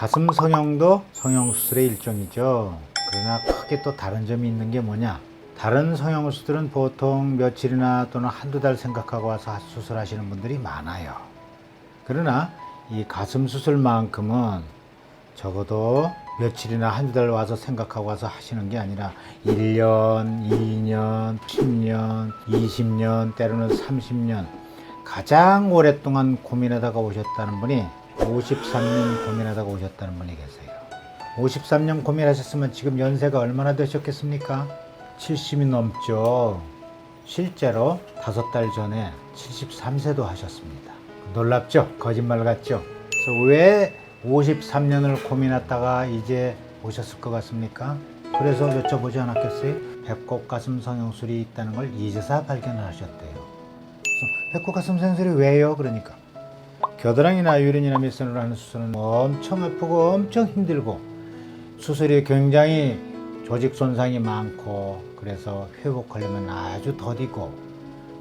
가슴 성형도 성형수술의 일종이죠. 그러나 크게 또 다른 점이 있는 게 뭐냐? 다른 성형수술은 보통 며칠이나 또는 한두 달 생각하고 와서 수술하시는 분들이 많아요. 그러나 이 가슴 수술만큼은 적어도 며칠이나 한두 달 와서 생각하고 와서 하시는 게 아니라 1년, 2년, 10년, 20년, 때로는 30년 가장 오랫동안 고민하다가 오셨다는 분이 53년 고민하다가 오셨다는 분이 계세요. 53년 고민하셨으면 지금 연세가 얼마나 되셨겠습니까? 70이 넘죠. 실제로 5달 전에 73세도 하셨습니다. 놀랍죠? 거짓말 같죠? 그래서 왜 53년을 고민했다가 이제 오셨을 것 같습니까? 그래서 여쭤보지 않았겠어요? 배꼽 가슴 성형술이 있다는 걸 이제서 발견을 하셨대요. 그래서 배꼽 가슴 성형술이 왜요? 그러니까 겨드랑이나 유린이나 밑선으로 하는 수술은 엄청 아프고 엄청 힘들고 수술이 굉장히 조직 손상이 많고 그래서 회복하려면 아주 더디고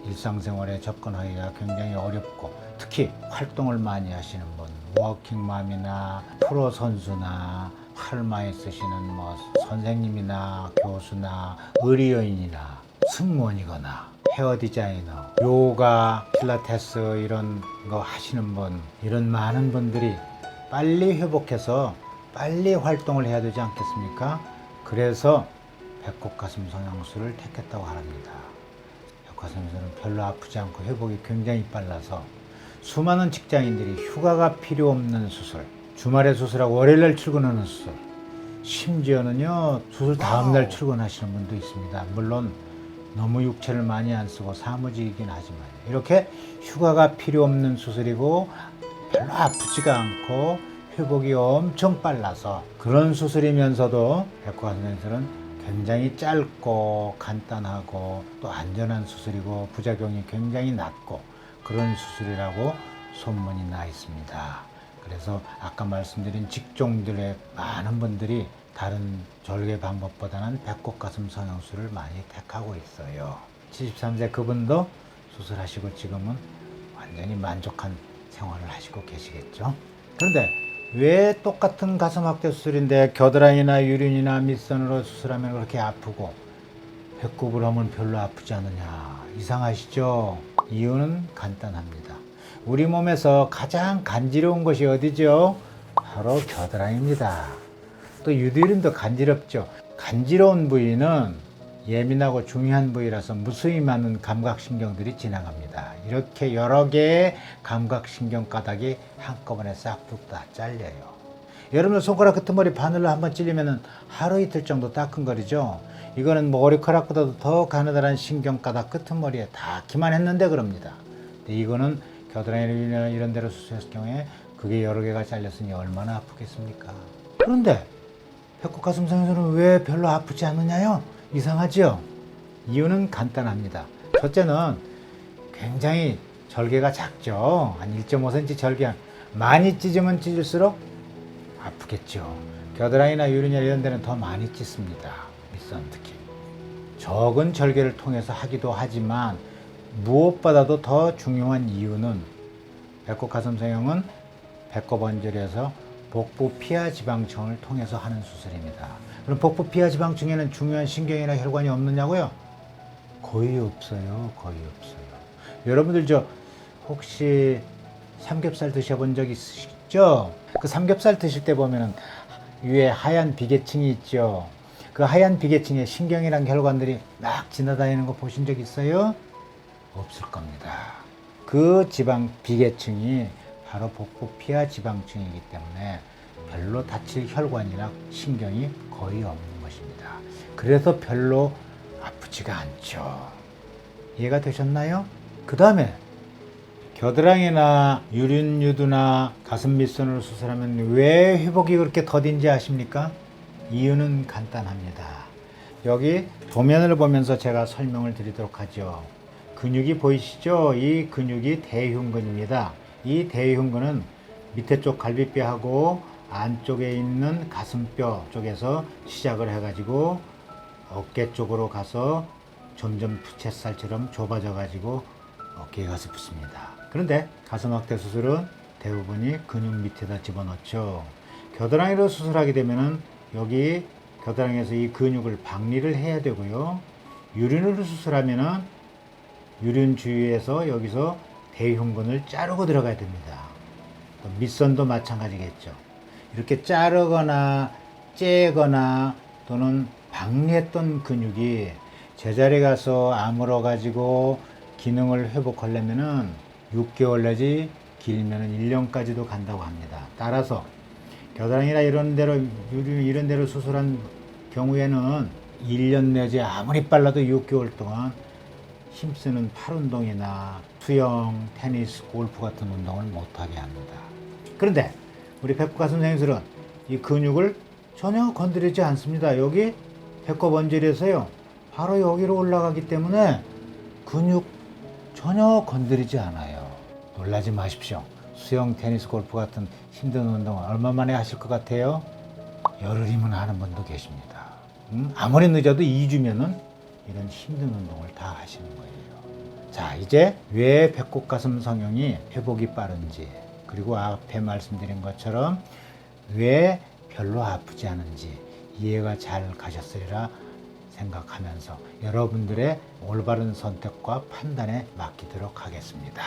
일상생활에 접근하기가 굉장히 어렵고 특히 활동을 많이 하시는 분, 워킹맘이나 프로 선수나 팔 많이 쓰시는 선생님이나 교수나 의료인이나 승무원이거나 헤어 디자이너, 요가, 필라테스 이런 거 하시는 분, 이런 많은 분들이 빨리 회복해서 빨리 활동을 해야 되지 않겠습니까? 그래서 배꼽 가슴 성형술을 택했다고 합니다. 배꼽 가슴 성형술은 별로 아프지 않고 회복이 굉장히 빨라서 수많은 직장인들이 휴가가 필요 없는 수술, 주말에 수술하고 월요일날 출근하는 수술, 심지어는요 수술 다음날 출근하시는 분도 있습니다. 물론 너무 육체를 많이 안 쓰고 사무직이긴 하지만 이렇게 휴가가 필요 없는 수술이고 별로 아프지가 않고 회복이 엄청 빨라서 그런 수술이면서도 배꼽 가슴 성형술은 굉장히 짧고 간단하고 또 안전한 수술이고 부작용이 굉장히 낮고 그런 수술이라고 소문이 나 있습니다. 그래서 아까 말씀드린 직종들의 많은 분들이 다른 절개 방법보다는 배꼽 가슴 성형술을 많이 택하고 있어요. 73세 그분도 수술하시고 지금은 완전히 만족한 생활을 하시고 계시겠죠. 그런데 왜 똑같은 가슴 확대 수술인데 겨드랑이나 유린이나 밑선으로 수술하면 그렇게 아프고 배꼽을 하면 별로 아프지 않느냐? 이상하시죠? 이유는 간단합니다. 우리 몸에서 가장 간지러운 곳이 어디죠? 바로 겨드랑이입니다. 또 유두리도 간지럽죠. 간지러운 부위는 예민하고 중요한 부위라서 무수히 많은 감각신경들이 지나갑니다. 이렇게 여러 개의 감각신경 가닥이 한꺼번에 싹둑 다 잘려요. 여러분 손가락 끝머리 바늘로 한번 찔리면 하루 이틀 정도 따끔거리죠. 이거는 머리카락보다도 더 가느다란 신경 가닥 끝머리에 다 기만했는데 그럽니다. 근데 이거는 겨드랑이나 이런 데로 수술했을 경우에 그게 여러 개가 잘렸으니 얼마나 아프겠습니까? 그런데 배꼽 가슴 성형술은 왜 별로 아프지 않느냐요? 이상하죠? 이유는 간단합니다. 첫째는 굉장히 절개가 작죠. 한 1.5cm 절개. 많이 찢으면 찢을수록 아프겠죠. 겨드랑이나 유리냐 이런 데는 더 많이 찢습니다. 밑선 특히. 적은 절개를 통해서 하기도 하지만 무엇보다도 더 중요한 이유는 배꼽 가슴 성형은 배꼽 언저리에서 복부 피하 지방층을 통해서 하는 수술입니다. 그럼 복부 피하 지방층에는 중요한 신경이나 혈관이 없느냐고요? 거의 없어요. 거의 없어요. 여러분들 혹시 삼겹살 드셔본 적 있으시죠? 그 삼겹살 드실 때 보면은 위에 하얀 비계층이 있죠. 그 하얀 비계층에 신경이랑 혈관들이 막 지나다니는 거 보신 적 있어요? 없을 겁니다. 그 지방 비계층이 바로 복부 피하 지방층이기 때문에 별로 다칠 혈관이나 신경이 거의 없는 것입니다. 그래서 별로 아프지가 않죠. 이해가 되셨나요? 그 다음에 겨드랑이나 유린 유두나 가슴 밑선으로 수술하면 왜 회복이 그렇게 더딘지 아십니까? 이유는 간단합니다. 여기 도면을 보면서 제가 설명을 드리도록 하죠. 근육이 보이시죠? 이 근육이 대흉근입니다. 이 대흉근은 밑에 쪽 갈비뼈하고 안쪽에 있는 가슴뼈 쪽에서 시작을 해가지고 어깨 쪽으로 가서 점점 부채살처럼 좁아져 가지고 어깨에 가서 붙습니다. 그런데 가슴 확대 수술은 대부분이 근육 밑에다 집어넣죠. 겨드랑이로 수술하게 되면은 여기 겨드랑이에서 이 근육을 박리를 해야 되고요. 유륜으로 수술하면은 유륜 주위에서 여기서 대흉근을 자르고 들어가야 됩니다. 밑선도 마찬가지겠죠. 이렇게 자르거나 째거나 또는 박리했던 근육이 제자리에 가서 아물어 가지고 기능을 회복하려면은 6개월 내지 길면은 1년까지도 간다고 합니다. 따라서 겨드랑이나 이런 데로 이런 데로 수술한 경우에는 1년 내지 아무리 빨라도 6개월 동안 힘쓰는 팔 운동이나 수영, 테니스, 골프 같은 운동을 못하게 합니다. 그런데 우리 배꼽 가슴 생술은 이 근육을 전혀 건드리지 않습니다. 여기 배꼽 언질에서요 바로 여기로 올라가기 때문에 근육 전혀 건드리지 않아요. 놀라지 마십시오. 수영, 테니스, 골프 같은 힘든 운동을 얼마 만에 하실 것 같아요? 열흘이면 하는 분도 계십니다. 아무리 늦어도 2주면은 이런 힘든 운동을 다 하시는 거예요. 자, 이제 왜 배꼽 가슴 성형이 회복이 빠른지, 그리고 앞에 말씀드린 것처럼 왜 별로 아프지 않은지 이해가 잘 가셨으리라 생각하면서 여러분들의 올바른 선택과 판단에 맡기도록 하겠습니다.